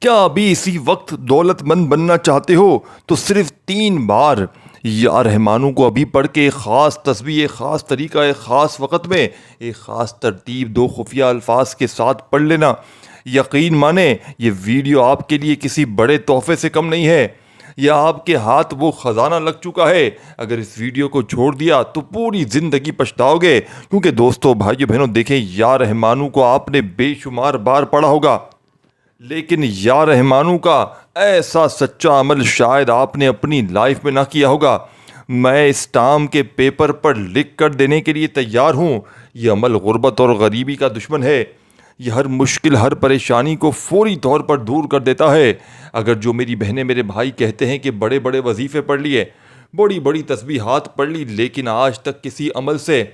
کیا ابھی اسی وقت دولت مند بننا چاہتے ہو تو صرف 3 بار یا رحمانوں کو ابھی پڑھ کے ایک خاص تسبیح، ایک خاص طریقہ، ایک خاص وقت میں ایک خاص ترتیب 2 خفیہ الفاظ کے ساتھ پڑھ لینا۔ یقین مانیں یہ ویڈیو آپ کے لیے کسی بڑے تحفے سے کم نہیں ہے، یا آپ کے ہاتھ وہ خزانہ لگ چکا ہے۔ اگر اس ویڈیو کو چھوڑ دیا تو پوری زندگی پچھتاؤ گے، کیونکہ دوستو، بھائیو، بہنوں، دیکھیں، یا رحمانوں کو آپ نے بے شمار بار پڑھا ہوگا، لیکن یا رحمانوں کا ایسا سچا عمل شاید آپ نے اپنی لائف میں نہ کیا ہوگا۔ میں اس ٹام کے پیپر پر لکھ کر دینے کے لیے تیار ہوں، یہ عمل غربت اور غریبی کا دشمن ہے۔ یہ ہر مشکل، ہر پریشانی کو فوری طور پر دور کر دیتا ہے۔ اگر جو میری بہنیں، میرے بھائی کہتے ہیں کہ بڑے بڑے وظیفے پڑھ لیے، بڑی بڑی تسبیحات پڑھ لی، لیکن آج تک کسی عمل سے،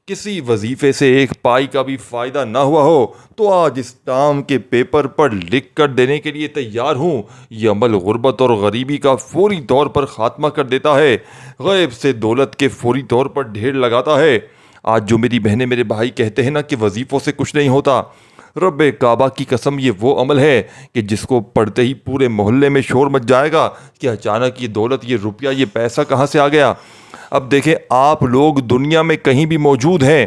کسی وظیفے سے ایک پائی کا بھی فائدہ نہ ہوا ہو، تو آج اس ٹام کے پیپر پر لکھ کر دینے کے لیے تیار ہوں۔ یہ عمل غربت اور غریبی کا فوری طور پر خاتمہ کر دیتا ہے، غیب سے دولت کے فوری طور پر ڈھیر لگاتا ہے۔ آج جو میری بہنیں، میرے بھائی کہتے ہیں نا کہ وظیفوں سے کچھ نہیں ہوتا، رب کعبہ کی قسم یہ وہ عمل ہے کہ جس کو پڑھتے ہی پورے محلے میں شور مچ جائے گا کہ اچانک یہ دولت، یہ روپیہ، یہ پیسہ کہاں سے آ گیا۔ اب دیکھیں، آپ لوگ دنیا میں کہیں بھی موجود ہیں،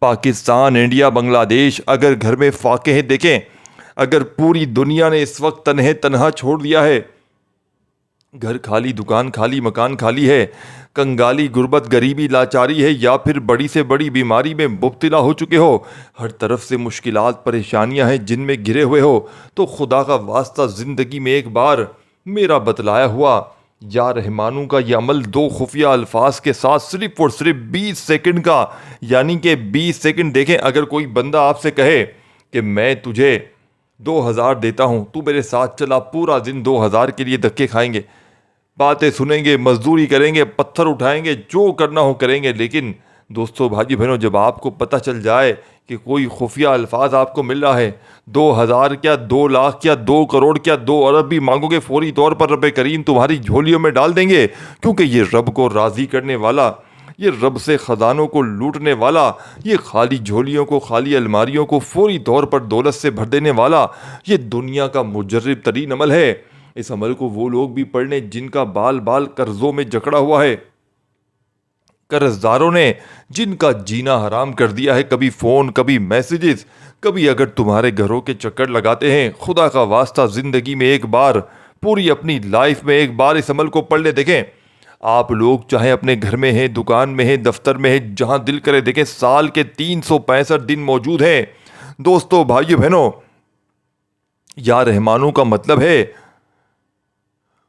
پاکستان، انڈیا، بنگلہ دیش، اگر گھر میں فاقے ہیں، دیکھیں، اگر پوری دنیا نے اس وقت تنہا چھوڑ دیا ہے، گھر خالی، دکان خالی، مکان خالی ہے، کنگالی، غربت، غریبی، لاچاری ہے، یا پھر بڑی سے بڑی بیماری میں مبتلا ہو چکے ہو، ہر طرف سے مشکلات، پریشانیاں ہیں جن میں گھرے ہوئے ہو، تو خدا کا واسطہ زندگی میں ایک بار میرا بتلایا ہوا یا رحمانوں کا یہ عمل 2 خفیہ الفاظ کے ساتھ صرف اور صرف 20 سیکنڈ کا، یعنی کہ 20 سیکنڈ، دیکھیں، اگر کوئی بندہ آپ سے کہے کہ میں تجھے 2000 دیتا ہوں، تو میرے ساتھ چلا، پورا دن 2000 کے لیے دھکے کھائیں گے، باتیں سنیں گے، مزدوری کریں گے، پتھر اٹھائیں گے، جو کرنا ہو کریں گے، لیکن دوستو، بھائی بہنوں، جب آپ کو پتہ چل جائے کہ کوئی خفیہ الفاظ آپ کو مل رہا ہے، 2000 کیا، 2 لاکھ کیا، 2 کروڑ کیا، 2 ارب بھی مانگو گے، فوری طور پر رب کریم تمہاری جھولیوں میں ڈال دیں گے، کیونکہ یہ رب کو راضی کرنے والا، یہ رب سے خزانوں کو لوٹنے والا، یہ خالی جھولیوں کو، خالی الماریوں کو فوری طور پر دولت سے بھر دینے والا، یہ دنیا کا مجرب ترین عمل ہے۔ اس عمل کو وہ لوگ بھی پڑھ لیں جن کا بال بال قرضوں میں جکڑا ہوا ہے، قرض داروں نے جن کا جینا حرام کر دیا ہے، کبھی فون، کبھی میسیجز، کبھی اگر تمہارے گھروں کے چکر لگاتے ہیں، خدا کا واسطہ زندگی میں ایک بار، پوری اپنی لائف میں ایک بار اس عمل کو پڑھ لیں۔ دیکھیں، آپ لوگ چاہے اپنے گھر میں ہیں، دکان میں ہیں، دفتر میں ہیں، جہاں دل کرے، دیکھیں، سال کے 365 دن موجود ہیں۔ دوستو، بھائیو، بہنوں، یا رحمانوں کا مطلب ہے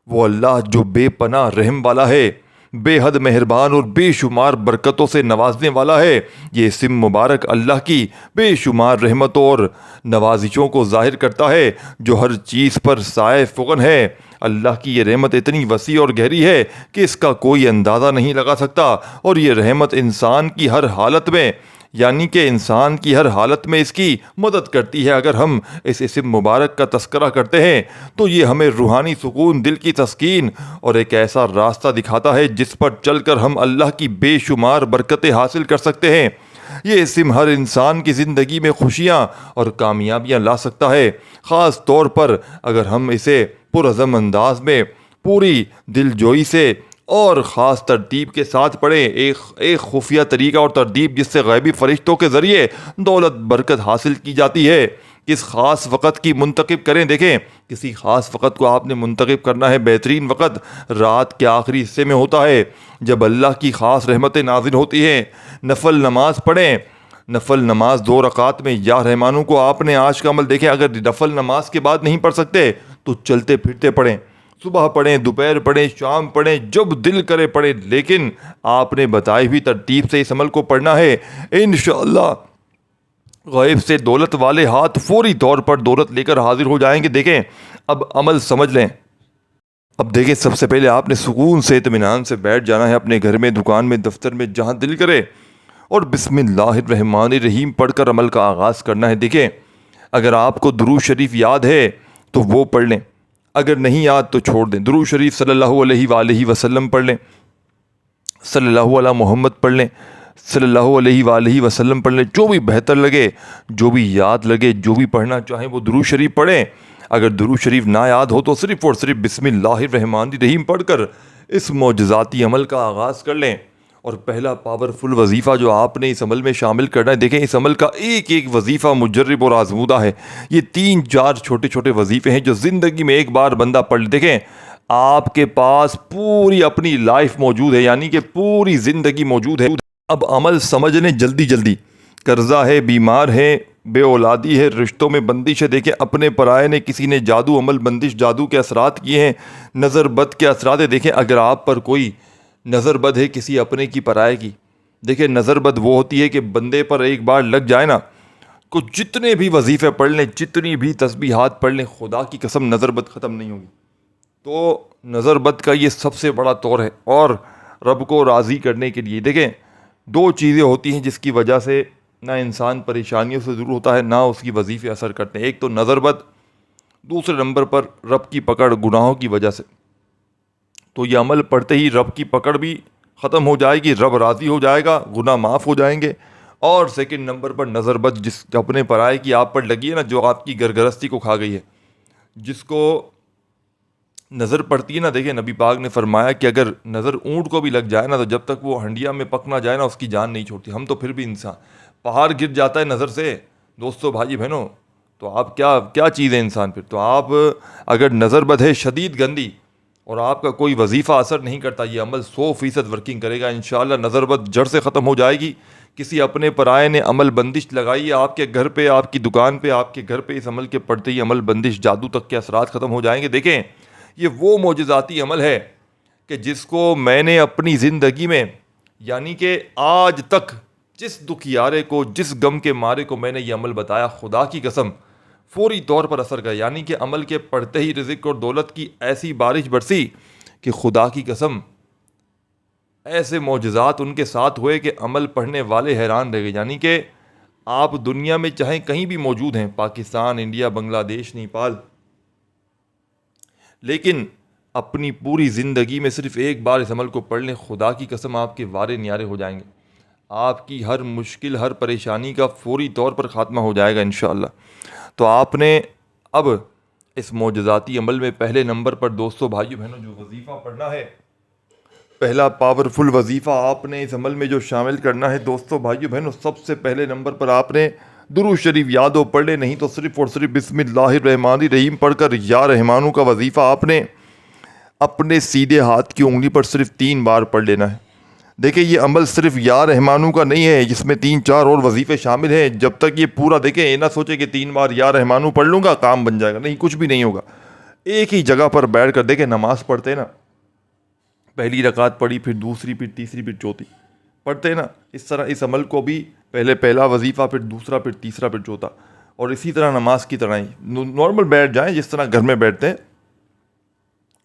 وہ اللہ جو بے پناہ رحم والا ہے، بے حد مہربان اور بے شمار برکتوں سے نوازنے والا ہے۔ یہ اسم مبارک اللہ کی بے شمار رحمتوں اور نوازشوں کو ظاہر کرتا ہے، جو ہر چیز پر سائے فغن ہے۔ اللہ کی یہ رحمت اتنی وسیع اور گہری ہے کہ اس کا کوئی اندازہ نہیں لگا سکتا، اور یہ رحمت انسان کی ہر حالت میں، یعنی کہ انسان کی ہر حالت میں اس کی مدد کرتی ہے۔ اگر ہم اس اسم مبارک کا تذکرہ کرتے ہیں تو یہ ہمیں روحانی سکون، دل کی تسکین اور ایک ایسا راستہ دکھاتا ہے جس پر چل کر ہم اللہ کی بے شمار برکتیں حاصل کر سکتے ہیں۔ یہ اسم ہر انسان کی زندگی میں خوشیاں اور کامیابیاں لا سکتا ہے، خاص طور پر اگر ہم اسے پرعزم انداز میں، پوری دل جوئی سے اور خاص ترتیب کے ساتھ پڑھیں۔ ایک خفیہ طریقہ اور ترتیب جس سے غیبی فرشتوں کے ذریعے دولت، برکت حاصل کی جاتی ہے۔ کس خاص وقت کی منتخب کریں؟ دیکھیں، کسی خاص وقت کو آپ نے منتخب کرنا ہے۔ بہترین وقت رات کے آخری حصے میں ہوتا ہے، جب اللہ کی خاص رحمتیں نازل ہوتی ہیں۔ نفل نماز پڑھیں۔ نفل نماز 2 رکعت میں یا رحمانوں کو آپ نے آج کا عمل، دیکھیں، اگر نفل نماز کے بعد نہیں پڑھ سکتے تو چلتے پھرتے پڑھیں، صبح پڑھیں، دوپہر پڑھیں، شام پڑھیں، جب دل کرے پڑھیں، لیکن آپ نے بتائی ہوئی ترتیب سے اس عمل کو پڑھنا ہے۔ انشاءاللہ غیب سے دولت والے ہاتھ فوری طور پر دولت لے کر حاضر ہو جائیں گے۔ دیکھیں، اب عمل سمجھ لیں۔ اب دیکھیں، سب سے پہلے آپ نے سکون سے، اطمینان سے بیٹھ جانا ہے اپنے گھر میں، دکان میں، دفتر میں، جہاں دل کرے، اور بسم اللہ الرحمن الرحیم پڑھ کر عمل کا آغاز کرنا ہے۔ دیکھیں، اگر آپ کو درود شریف یاد ہے تو وہ پڑھ لیں، اگر نہیں یاد تو چھوڑ دیں۔ درود شریف صلی اللہ علیہ وآلہ وسلم پڑھ لیں، صلی اللہ علیہ محمد پڑھ لیں، صلی اللہ علیہ وآلہ وسلم پڑھ لیں، جو بھی بہتر لگے، جو بھی یاد لگے، جو بھی پڑھنا چاہیں وہ درود شریف پڑھیں۔ اگر درود شریف نہ یاد ہو تو صرف اور صرف بسم اللہ الرحمن الرحیم پڑھ کر اس معجزاتی عمل کا آغاز کر لیں. اور پہلا پاورفل وظیفہ جو آپ نے اس عمل میں شامل کرنا ہے، دیکھیں اس عمل کا ایک ایک وظیفہ مجرب اور آزمودہ ہے. یہ 3-4 چھوٹے چھوٹے وظیفے ہیں جو زندگی میں ایک بار بندہ پڑھ لے. دیکھیں آپ کے پاس پوری اپنی لائف موجود ہے، یعنی کہ پوری زندگی موجود ہے. اب عمل سمجھ لیں جلدی. قرضہ ہے، بیمار ہے، بے اولادی ہے، رشتوں میں بندش ہے. دیکھیں اپنے پرائے نے، کسی نے جادو عمل بندش جادو کے اثرات کیے ہیں، نظر بد کے اثرات ہیں. دیکھیں اگر آپ پر کوئی نظر بد ہے کسی اپنے کی پرائے کی، دیکھیں نظر بد وہ ہوتی ہے کہ بندے پر ایک بار لگ جائے نا، کو جتنے بھی وظیفے پڑھ لیں، جتنی بھی تسبیحات پڑھ لیں، خدا کی قسم نظر بد ختم نہیں ہوگی. تو نظر بد کا یہ سب سے بڑا طور ہے. اور رب کو راضی کرنے کے لیے دیکھیں 2 چیزیں ہوتی ہیں جس کی وجہ سے نہ انسان پریشانیوں سے دور ہوتا ہے، نہ اس کی وظیفے اثر کرتے ہیں. ایک تو نظر بد، دوسرے نمبر پر رب کی پکڑ گناہوں کی وجہ سے. تو یہ عمل پڑھتے ہی رب کی پکڑ بھی ختم ہو جائے گی، رب راضی ہو جائے گا، گناہ معاف ہو جائیں گے. اور سیکنڈ نمبر پر نظر بد جس اپنے پرائے کی آپ پر لگی ہے نا، جو آپ کی گرگرستی کو کھا گئی ہے، جس کو نظر پڑتی ہے نا. دیکھیں نبی پاک نے فرمایا کہ اگر نظر اونٹ کو بھی لگ جائے نا، تو جب تک وہ ہنڈیا میں پک نہ جائے نا، اس کی جان نہیں چھوڑتی. ہم تو پھر بھی انسان، پہاڑ گر جاتا ہے نظر سے دوستو بھائی بہنوں، تو آپ کیا چیز ہے انسان پھر. تو آپ اگر نظر بد ہے شدید گندی اور آپ کا کوئی وظیفہ اثر نہیں کرتا، یہ عمل 100% ورکنگ کرے گا انشاءاللہ. نظر بد جڑ سے ختم ہو جائے گی. کسی اپنے پرائے نے عمل بندش لگائی ہے آپ کے گھر پہ، آپ کی دکان پہ، آپ کے گھر پہ، اس عمل کے پڑھتے ہی عمل بندش جادو تک کے اثرات ختم ہو جائیں گے. دیکھیں یہ وہ معجزاتی عمل ہے کہ جس کو میں نے اپنی زندگی میں، یعنی کہ آج تک جس دکھیارے کو، جس غم کے مارے کو میں نے یہ عمل بتایا، خدا کی قسم فوری طور پر اثر کر. یعنی کہ عمل کے پڑھتے ہی رزق اور دولت کی ایسی بارش برسی کہ خدا کی قسم ایسے معجزات ان کے ساتھ ہوئے کہ عمل پڑھنے والے حیران رہ گئے. یعنی کہ آپ دنیا میں چاہیں کہیں بھی موجود ہیں، پاکستان، انڈیا، بنگلہ دیش، نیپال، لیکن اپنی پوری زندگی میں صرف ایک بار اس عمل کو پڑھ لیں، خدا کی قسم آپ کے وارے نیارے ہو جائیں گے. آپ کی ہر مشکل، ہر پریشانی کا فوری طور پر خاتمہ ہو جائے گا انشاءاللہ. تو آپ نے اب اس معجزاتی عمل میں پہلے نمبر پر دوستو بھائیو بہنوں جو وظیفہ پڑھنا ہے، پہلا پاورفل وظیفہ آپ نے اس عمل میں جو شامل کرنا ہے دوستو بھائیو بہنوں، سب سے پہلے نمبر پر آپ نے درود شریف یاد ہو پڑھ لے، نہیں تو صرف اور صرف بسم اللہ الرحمن الرحیم پڑھ کر یا رحمانو کا وظیفہ آپ نے اپنے سیدھے ہاتھ کی انگلی پر صرف 3 بار پڑھ لینا ہے. دیکھیں یہ عمل صرف یا رحمانو کا نہیں ہے، جس میں 3-4 اور وظیفے شامل ہیں. جب تک یہ پورا، دیکھیں یہ نہ سوچے کہ 3 بار یا رحمانو پڑھ لوں گا کام بن جائے گا، نہیں، کچھ بھی نہیں ہوگا. ایک ہی جگہ پر بیٹھ کر، دیکھیں نماز پڑھتے ہیں نا، پہلی رکعت پڑھی، پھر دوسری، پھر تیسری، پھر چوتھی پڑھتے ہیں نا، اس طرح اس عمل کو بھی پہلے پہلا وظیفہ، پھر دوسرا، پھر تیسرا، پھر چوتھا، اور اسی طرح نماز کی طرح ہی نارمل بیٹھ جائیں جس طرح گھر میں بیٹھتے ہیں.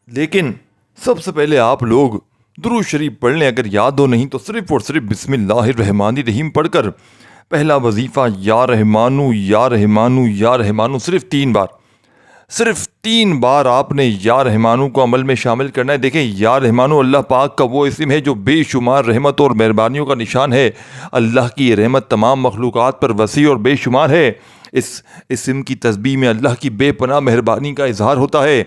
لیکن سب سے پہلے آپ لوگ درود شریف پڑھ لیں. اگر یاد ہو نہیں تو صرف اور صرف بسم اللہ الرحمن الرحیم پڑھ کر پہلا وظیفہ یا رحمانو یا رحمانو یا رحمانو صرف 3 بار آپ نے یا رحمانو کو عمل میں شامل کرنا ہے. دیکھیں یا رحمانو اللہ پاک کا وہ اسم ہے جو بے شمار رحمت اور مہربانیوں کا نشان ہے. اللہ کی یہ رحمت تمام مخلوقات پر وسیع اور بے شمار ہے. اس اسم کی تسبیح میں اللہ کی بے پناہ مہربانی کا اظہار ہوتا ہے،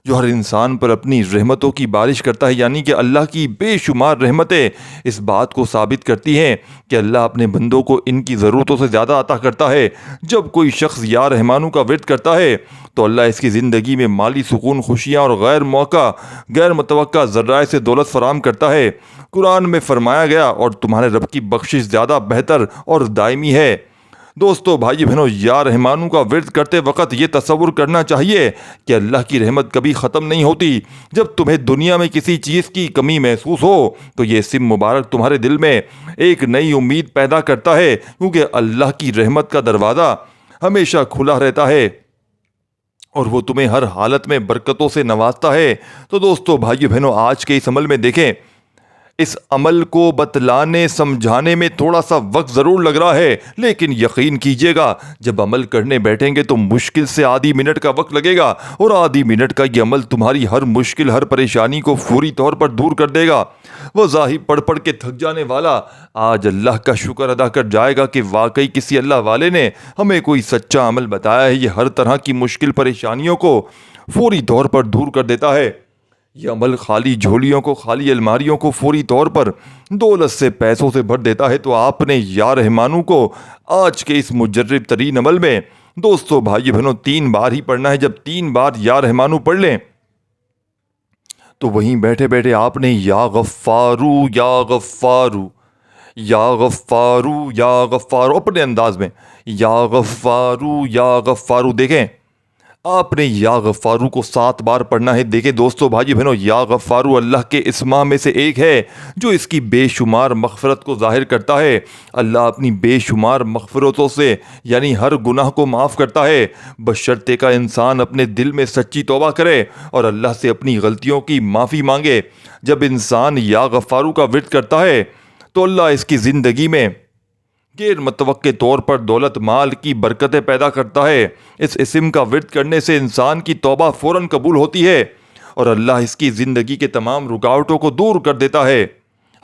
جو ہر انسان پر اپنی رحمتوں کی بارش کرتا ہے. یعنی کہ اللہ کی بے شمار رحمتیں اس بات کو ثابت کرتی ہیں کہ اللہ اپنے بندوں کو ان کی ضرورتوں سے زیادہ عطا کرتا ہے. جب کوئی شخص یا رحمانو کا ورد کرتا ہے تو اللہ اس کی زندگی میں مالی سکون، خوشیاں اور غیر متوقع ذرائع سے دولت فراہم کرتا ہے. قرآن میں فرمایا گیا، اور تمہارے رب کی بخشش زیادہ بہتر اور دائمی ہے. دوستو بھائی بہنوں، یا رحمانو کا ورد کرتے وقت یہ تصور کرنا چاہیے کہ اللہ کی رحمت کبھی ختم نہیں ہوتی. جب تمہیں دنیا میں کسی چیز کی کمی محسوس ہو تو یہ اسم مبارک تمہارے دل میں ایک نئی امید پیدا کرتا ہے، کیونکہ اللہ کی رحمت کا دروازہ ہمیشہ کھلا رہتا ہے اور وہ تمہیں ہر حالت میں برکتوں سے نوازتا ہے. تو دوستو بھائیو بہنوں، آج کے اس عمل میں دیکھیں اس عمل کو بتلانے سمجھانے میں تھوڑا سا وقت ضرور لگ رہا ہے، لیکن یقین کیجئے گا جب عمل کرنے بیٹھیں گے تو مشکل سے آدھی منٹ کا وقت لگے گا، اور آدھی منٹ کا یہ عمل تمہاری ہر مشکل، ہر پریشانی کو فوری طور پر دور کر دے گا۔ وظائف پڑھ پڑھ کے تھک جانے والا آج اللہ کا شکر ادا کر جائے گا کہ واقعی کسی اللہ والے نے ہمیں کوئی سچا عمل بتایا ہے۔ یہ ہر طرح کی مشکل پریشانیوں کو فوری طور پر دور کر دیتا ہے۔ یہ عمل خالی جھولیوں کو، خالی الماریوں کو فوری طور پر دولت سے، پیسوں سے بھر دیتا ہے۔ تو آپ نے یا رحمانو کو آج کے اس مجرب ترین عمل میں دوستو، بھائی بہنوں، 3 بار ہی پڑھنا ہے۔ جب 3 بار یا رحمانو پڑھ لیں تو وہیں بیٹھے بیٹھے آپ نے یا غفارو یا غفارو یا غفارو یا غفارو اپنے انداز میں یا غفارو یا غفارو، دیکھیں آپ نے یا غفارو کو 7 بار پڑھنا ہے۔ دیکھیں دوستو، بھائی بہنوں، یا غفارو اللہ کے اسماء میں سے ایک ہے جو اس کی بے شمار مغفرت کو ظاہر کرتا ہے۔ اللہ اپنی بے شمار مغفرتوں سے یعنی ہر گناہ کو معاف کرتا ہے، بشرطے کا انسان اپنے دل میں سچی توبہ کرے اور اللہ سے اپنی غلطیوں کی معافی مانگے۔ جب انسان یا غفارو کا ورد کرتا ہے تو اللہ اس کی زندگی میں غیر متوقع طور پر دولت مال کی برکتیں پیدا کرتا ہے۔ اس اسم کا ورد کرنے سے انسان کی توبہ فوراً قبول ہوتی ہے اور اللہ اس کی زندگی کے تمام رکاوٹوں کو دور کر دیتا ہے۔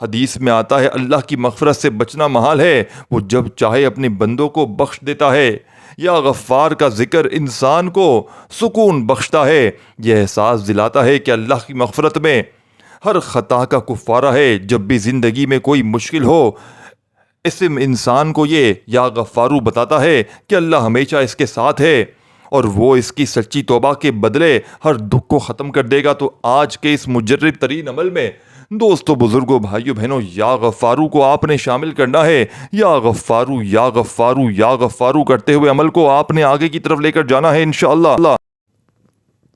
حدیث میں آتا ہے اللہ کی مغفرت سے بچنا محال ہے، وہ جب چاہے اپنے بندوں کو بخش دیتا ہے۔ یا غفار کا ذکر انسان کو سکون بخشتا ہے، یہ احساس دلاتا ہے کہ اللہ کی مغفرت میں ہر خطا کا کفارہ ہے۔ جب بھی زندگی میں کوئی مشکل ہو، اسم انسان کو یہ یا غفارو بتاتا ہے کہ اللہ ہمیشہ اس کے ساتھ ہے اور وہ اس کی سچی توبہ کے بدلے ہر دکھ کو ختم کر دے گا۔ تو آج کے اس مجرب ترین عمل میں دوستو، بزرگوں، بھائیو بہنوں، یا غفارو کو آپ نے شامل کرنا ہے۔ یا غفارو یا غفارو یا غفارو کرتے ہوئے عمل کو آپ نے آگے کی طرف لے کر جانا ہے انشاءاللہ۔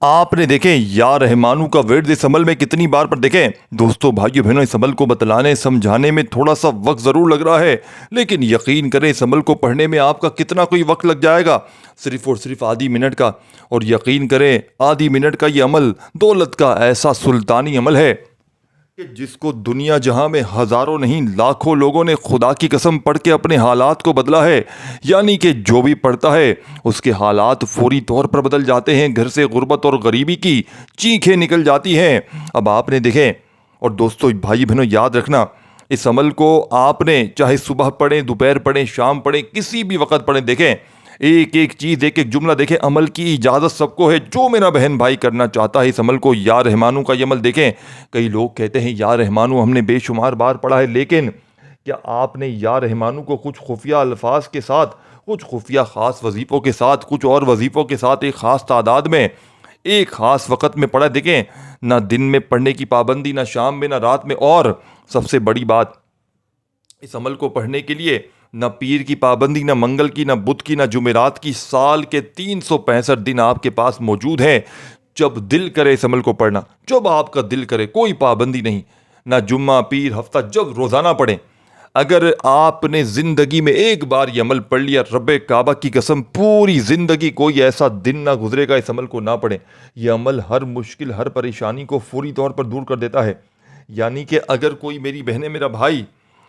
آپ نے دیکھیں یا رحمانو کا ورد اس عمل میں کتنی بار پر دیکھیں دوستو، بھائیو بہنوں، اس عمل کو بتلانے سمجھانے میں تھوڑا سا وقت ضرور لگ رہا ہے، لیکن یقین کریں اس عمل کو پڑھنے میں آپ کا کتنا کوئی وقت لگ جائے گا، صرف اور صرف آدھی منٹ کا۔ اور یقین کریں آدھی منٹ کا یہ عمل دولت کا ایسا سلطانی عمل ہے کہ جس کو دنیا جہاں میں ہزاروں نہیں لاکھوں لوگوں نے خدا کی قسم پڑھ کے اپنے حالات کو بدلا ہے۔ یعنی کہ جو بھی پڑھتا ہے اس کے حالات فوری طور پر بدل جاتے ہیں، گھر سے غربت اور غریبی کی چیخیں نکل جاتی ہیں۔ اب آپ نے دیکھیں، اور دوستو، بھائی بہنوں، یاد رکھنا اس عمل کو آپ نے چاہے صبح پڑھیں، دوپہر پڑھیں، شام پڑھیں، کسی بھی وقت پڑھیں، دیکھیں ایک ایک چیز، ایک ایک جملہ، دیکھیں عمل کی اجازت سب کو ہے۔ جو میرا بہن بھائی کرنا چاہتا ہے اس عمل کو، یا رحمانو کا یہ عمل، دیکھیں کئی لوگ کہتے ہیں یا رحمانو ہم نے بے شمار بار پڑھا ہے، لیکن کیا آپ نے یا رحمانو کو کچھ خفیہ الفاظ کے ساتھ، کچھ خفیہ خاص وظیفوں کے ساتھ، کچھ اور وظیفوں کے ساتھ، ایک خاص تعداد میں، ایک خاص وقت میں پڑھا؟ دیکھیں نہ دن میں پڑھنے کی پابندی، نہ شام میں، نہ رات میں، اور سب سے بڑی بات، اس عمل کو پڑھنے کے لیے نہ پیر کی پابندی، نہ منگل کی، نہ بدھ کی، نہ جمعرات کی، سال کے 365 دن آپ کے پاس موجود ہیں۔ جب دل کرے اس عمل کو پڑھنا، جب آپ کا دل کرے، کوئی پابندی نہیں، نہ جمعہ، پیر، ہفتہ، جب روزانہ پڑھیں۔ اگر آپ نے زندگی میں ایک بار یہ عمل پڑھ لیا، رب کعبہ کی قسم پوری زندگی کوئی ایسا دن نہ گزرے گا اس عمل کو نہ پڑھیں۔ یہ عمل ہر مشکل، ہر پریشانی کو فوری طور پر دور کر دیتا ہے۔ یعنی کہ اگر کوئی میری بہنیں، میرا بھائی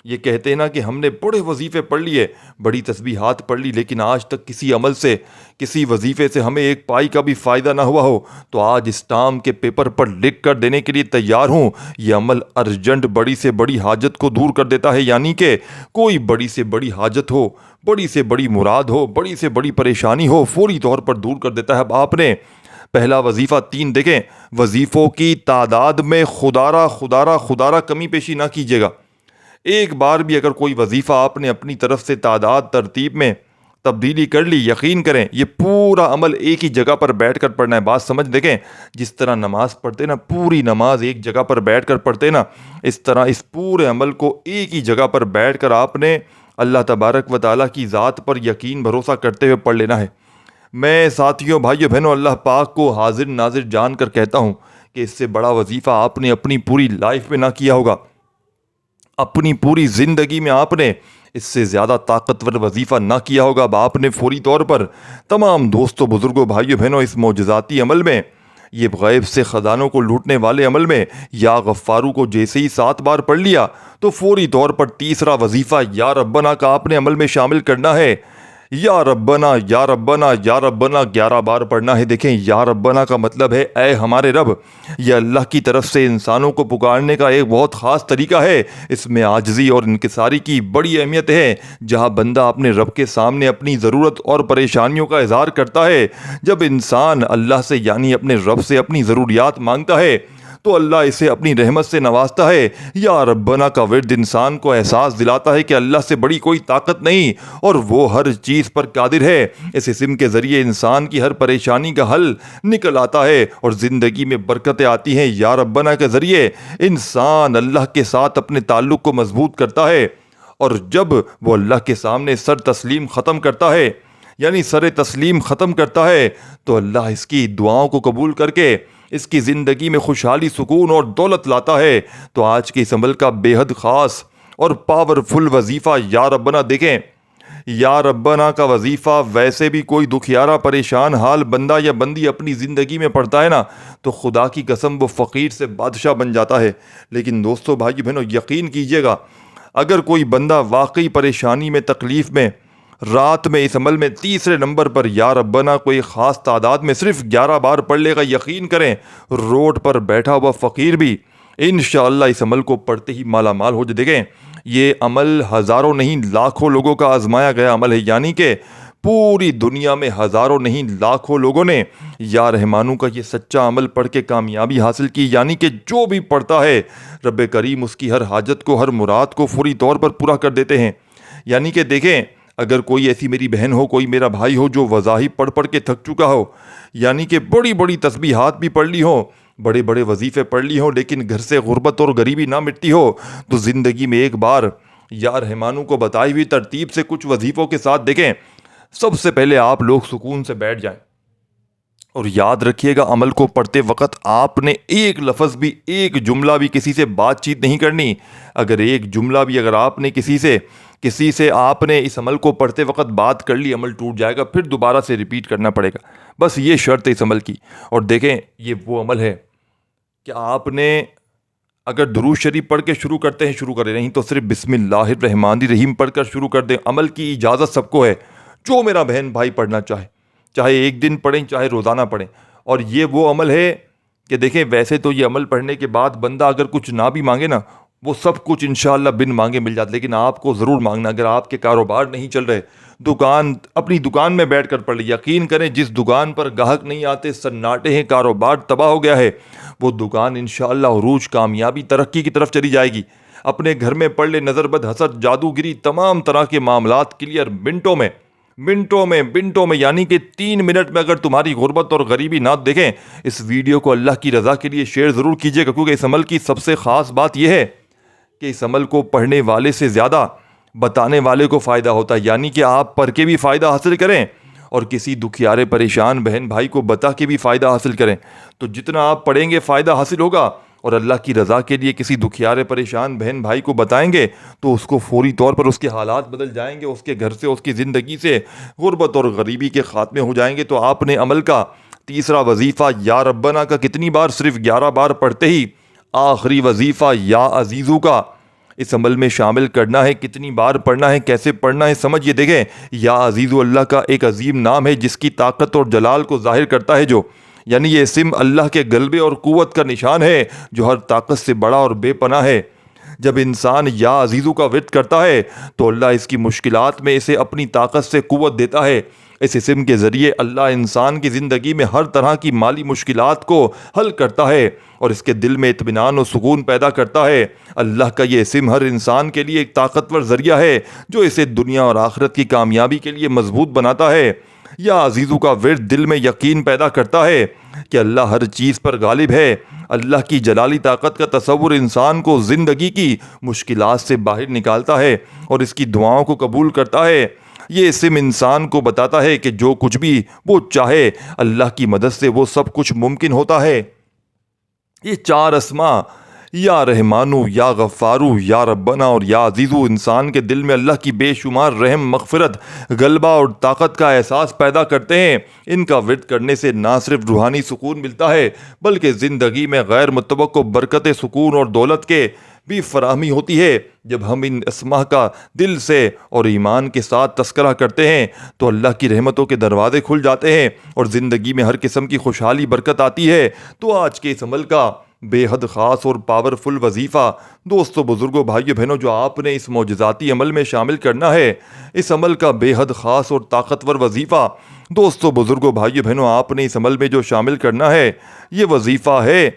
یہ کہتے ہیں نا کہ ہم نے بڑے وظیفے پڑھ لیے، بڑی تسبیحات پڑھ لی، لیکن آج تک کسی عمل سے، کسی وظیفے سے ہمیں ایک پائی کا بھی فائدہ نہ ہوا ہو، تو آج اسٹام کے پیپر پر لکھ کر دینے کے لیے تیار ہوں۔ یہ عمل ارجنٹ بڑی سے بڑی حاجت کو دور کر دیتا ہے۔ یعنی کہ کوئی بڑی سے بڑی حاجت ہو، بڑی سے بڑی مراد ہو، بڑی سے بڑی پریشانی ہو، فوری طور پر دور کر دیتا ہے۔ اب آپ نے پہلا وظیفہ 3، دیکھیں وظیفوں کی تعداد میں خدارہ کمی پیشی نہ کیجیے گا۔ ایک بار بھی اگر کوئی وظیفہ آپ نے اپنی طرف سے تعداد ترتیب میں تبدیلی کر لی، یقین کریں یہ پورا عمل ایک ہی جگہ پر بیٹھ کر پڑھنا ہے۔ بات سمجھ، دیکھیں جس طرح نماز پڑھتے نا، پوری نماز ایک جگہ پر بیٹھ کر پڑھتے نا، اس طرح اس پورے عمل کو ایک ہی جگہ پر بیٹھ کر آپ نے اللہ تبارک و تعالیٰ کی ذات پر یقین بھروسہ کرتے ہوئے پڑھ لینا ہے۔ میں ساتھیوں، بھائیوں، بہنوں، اللہ پاک کو حاضر ناظر جان کر کہتا ہوں کہ اس سے بڑا وظیفہ آپ نے اپنی پوری لائف میں نہ کیا ہوگا، اپنی پوری زندگی میں آپ نے اس سے زیادہ طاقتور وظیفہ نہ کیا ہوگا۔ اب آپ نے فوری طور پر تمام دوستوں، بزرگوں، بھائیوں، بہنوں، اس معجزاتی عمل میں یہ غیب سے خزانوں کو لوٹنے والے عمل میں یا غفارو کو جیسے ہی 7 بار پڑھ لیا تو فوری طور پر تیسرا وظیفہ یا ربنا کا آپ نے عمل میں شامل کرنا ہے۔ یا ربنا یا ربنا یا ربنا 11 بار پڑھنا ہے۔ دیکھیں، یا ربنا کا مطلب ہے اے ہمارے رب۔ یہ اللہ کی طرف سے انسانوں کو پکارنے کا ایک بہت خاص طریقہ ہے۔ اس میں عاجزی اور انکساری کی بڑی اہمیت ہے۔ جہاں بندہ اپنے رب کے سامنے اپنی ضرورت اور پریشانیوں کا اظہار کرتا ہے، جب انسان اللہ سے یعنی اپنے رب سے اپنی ضروریات مانگتا ہے تو اللہ اسے اپنی رحمت سے نوازتا ہے۔ یا ربنا کا ورد انسان کو احساس دلاتا ہے کہ اللہ سے بڑی کوئی طاقت نہیں اور وہ ہر چیز پر قادر ہے۔ اس اسم کے ذریعے انسان کی ہر پریشانی کا حل نکل آتا ہے اور زندگی میں برکتیں آتی ہیں۔ یا ربنا کے ذریعے انسان اللہ کے ساتھ اپنے تعلق کو مضبوط کرتا ہے، اور جب وہ اللہ کے سامنے سر تسلیم ختم کرتا ہے یعنی سر تسلیم ختم کرتا ہے تو اللہ اس کی دعاؤں کو قبول کر کے اس کی زندگی میں خوشحالی، سکون اور دولت لاتا ہے۔ تو آج کے اس عمل کا بے حد خاص اور پاورفل وظیفہ یا ربنا دیکھیں۔ یا ربنا کا وظیفہ ویسے بھی کوئی دکھیارا پریشان حال بندہ یا بندی اپنی زندگی میں پڑھتا ہے نا تو خدا کی قسم وہ فقیر سے بادشاہ بن جاتا ہے۔ لیکن دوستو، بھائی بہنوں، یقین کیجئے گا، اگر کوئی بندہ واقعی پریشانی میں، تکلیف میں، رات میں اس عمل میں تیسرے نمبر پر یا ربنا کو ایک خاص تعداد میں صرف 11 بار پڑھ لے گا، یقین کریں روڈ پر بیٹھا ہوا فقیر بھی انشاءاللہ اس عمل کو پڑھتے ہی مالا مال ہو جائے۔ دیکھیں، یہ عمل ہزاروں نہیں لاکھوں لوگوں کا آزمایا گیا عمل ہے، یعنی کہ پوری دنیا میں ہزاروں نہیں لاکھوں لوگوں نے یا رحمانوں کا یہ سچا عمل پڑھ کے کامیابی حاصل کی۔ یعنی کہ جو بھی پڑھتا ہے رب کریم اس کی ہر حاجت کو، ہر مراد کو فوری طور پر پورا کر دیتے ہیں۔ یعنی کہ دیکھیں، اگر کوئی ایسی میری بہن ہو، کوئی میرا بھائی ہو جو وظائف پڑھ کے تھک چکا ہو، یعنی کہ بڑی بڑی تسبیحات بھی پڑھ لی ہوں، بڑے بڑے وظیفے پڑھ لی ہوں، لیکن گھر سے غربت اور غریبی نہ مٹتی ہو، تو زندگی میں ایک بار یا رحمانوں کو بتائی ہوئی ترتیب سے کچھ وظیفوں کے ساتھ دیکھیں۔ سب سے پہلے آپ لوگ سکون سے بیٹھ جائیں اور یاد رکھیے گا، عمل کو پڑھتے وقت آپ نے ایک لفظ بھی، ایک جملہ بھی کسی سے بات چیت نہیں کرنی۔ اگر ایک جملہ بھی اگر آپ نے کسی سے آپ نے اس عمل کو پڑھتے وقت بات کر لی، عمل ٹوٹ جائے گا، پھر دوبارہ سے ریپیٹ کرنا پڑے گا۔ بس یہ شرط ہے اس عمل کی۔ اور دیکھیں، یہ وہ عمل ہے کہ آپ نے اگر درود شریف پڑھ کے شروع کرتے ہیں شروع کریں، نہیں تو صرف بسم اللہ الرحمن الرحیم پڑھ کر شروع کر دیں۔ عمل کی اجازت سب کو ہے، جو میرا بہن بھائی پڑھنا چاہے ایک دن پڑھیں، چاہے روزانہ پڑھیں۔ اور یہ وہ عمل ہے کہ دیکھیں، ویسے تو یہ عمل پڑھنے کے بعد بندہ اگر کچھ نہ بھی مانگے نا، وہ سب کچھ انشاءاللہ بن مانگے مل جاتا، لیکن آپ کو ضرور مانگنا۔ اگر آپ کے کاروبار نہیں چل رہے، اپنی دکان میں بیٹھ کر پڑھ لی، یقین کریں جس دکان پر گاہک نہیں آتے، سناٹے ہیں، کاروبار تباہ ہو گیا ہے، وہ دکان انشاءاللہ عروج، کامیابی، ترقی کی طرف چلی جائے گی۔ اپنے گھر میں پڑھ لے، نظر بد، حسد، جادوگری، تمام طرح کے معاملات کلیئر منٹوں میں، یعنی کہ 3 منٹ میں اگر تمہاری غربت اور غریبی نہ دیکھیں۔ اس ویڈیو کو اللہ کی رضا کے لیے شیئر ضرور کیجیے گا، کیونکہ اس عمل کی سب سے خاص بات یہ ہے کہ اس عمل کو پڑھنے والے سے زیادہ بتانے والے کو فائدہ ہوتا ہے۔ یعنی کہ آپ پڑھ کے بھی فائدہ حاصل کریں اور کسی دکھیارے پریشان بہن بھائی کو بتا کے بھی فائدہ حاصل کریں۔ تو جتنا آپ پڑھیں گے فائدہ حاصل ہوگا، اور اللہ کی رضا کے لیے کسی دکھیارے پریشان بہن بھائی کو بتائیں گے تو اس کو فوری طور پر اس کے حالات بدل جائیں گے، اس کے گھر سے، اس کی زندگی سے غربت اور غریبی کے خاتمے ہو جائیں گے۔ تو آپ نے عمل کا تیسرا وظیفہ یا ربنا کا کتنی بار؟ صرف 11 بار پڑھتے ہی آخری وظیفہ یا عزیزو کا اس عمل میں شامل کرنا ہے۔ کتنی بار پڑھنا ہے، کیسے پڑھنا ہے، سمجھیے۔ دیکھیں، یا عزیزو اللہ کا ایک عظیم نام ہے جس کی طاقت اور جلال کو ظاہر کرتا ہے، یعنی یہ اسم اللہ کے غلبے اور قوت کا نشان ہے جو ہر طاقت سے بڑا اور بے پناہ ہے۔ جب انسان یا عزیزو کا ورد کرتا ہے تو اللہ اس کی مشکلات میں اسے اپنی طاقت سے قوت دیتا ہے۔ اس اسم کے ذریعے اللہ انسان کی زندگی میں ہر طرح کی مالی مشکلات کو حل کرتا ہے اور اس کے دل میں اطمینان و سکون پیدا کرتا ہے۔ اللہ کا یہ اسم ہر انسان کے لیے ایک طاقتور ذریعہ ہے جو اسے دنیا اور آخرت کی کامیابی کے لیے مضبوط بناتا ہے۔ یا عزیزو کا ورد دل میں یقین پیدا کرتا ہے کہ اللہ ہر چیز پر غالب ہے۔ اللہ کی جلالی طاقت کا تصور انسان کو زندگی کی مشکلات سے باہر نکالتا ہے اور اس کی دعاؤں کو قبول کرتا ہے۔ یہ اسم انسان کو بتاتا ہے کہ جو کچھ بھی وہ چاہے اللہ کی مدد سے وہ سب کچھ ممکن ہوتا ہے۔ یہ 4 اسما یا رحمانو یا غفارو یا ربنا اور یا عزیزو انسان کے دل میں اللہ کی بے شمار رحم، مغفرت، غلبہ اور طاقت کا احساس پیدا کرتے ہیں۔ ان کا ورد کرنے سے نہ صرف روحانی سکون ملتا ہے بلکہ زندگی میں غیر متوقع برکت، سکون اور دولت کے بھی فراہمی ہوتی ہے۔ جب ہم ان اسماء کا دل سے اور ایمان کے ساتھ تذکرہ کرتے ہیں تو اللہ کی رحمتوں کے دروازے کھل جاتے ہیں اور زندگی میں ہر قسم کی خوشحالی، برکت آتی ہے۔ تو آج کے اس عمل کا بے حد خاص اور پاورفل وظیفہ دوستو، بزرگوں، بھائیو، بہنوں، جو آپ نے اس معجزاتی عمل میں شامل کرنا ہے، اس عمل کا بے حد خاص اور طاقتور وظیفہ دوستو، بزرگوں، بھائیو، بہنوں، آپ نے اس عمل میں جو شامل کرنا ہے، یہ وظیفہ ہے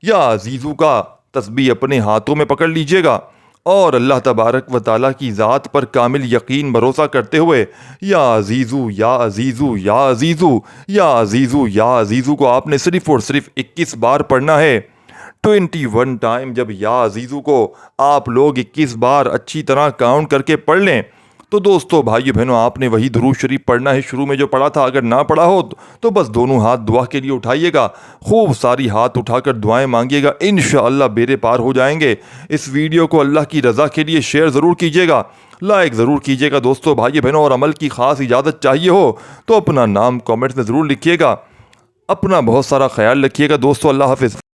یا عزیزو کا تسبیح اپنے ہاتھوں میں پکڑ لیجئے گا اور اللہ تبارک و تعالیٰ کی ذات پر کامل یقین بھروسہ کرتے ہوئے یا عزیزو یا عزیزو یا عزیزو یا عزیزو یا عزیزو کو آپ نے صرف اور صرف 21 بار پڑھنا ہے۔ 21 ٹائم جب یا عزیزو کو آپ لوگ 21 بار اچھی طرح کاؤنٹ کر کے پڑھ لیں تو دوستو، بھائیو، بہنوں، آپ نے وہی درود شریف پڑھنا ہے شروع میں جو پڑھا تھا۔ اگر نہ پڑھا ہو تو بس دونوں ہاتھ دعا کے لیے اٹھائیے گا، خوب ساری ہاتھ اٹھا کر دعائیں مانگیے گا، انشاءاللہ بیڑے پار ہو جائیں گے۔ اس ویڈیو کو اللہ کی رضا کے لیے شیئر ضرور کیجیے گا، لائک ضرور کیجیے گا دوستو، بھائی بہنوں، اور عمل کی خاص اجازت چاہیے ہو تو اپنا نام کامنٹس میں ضرور لکھیے گا۔ اپنا بہت سارا خیال رکھیے گا دوستو، اللہ حافظ۔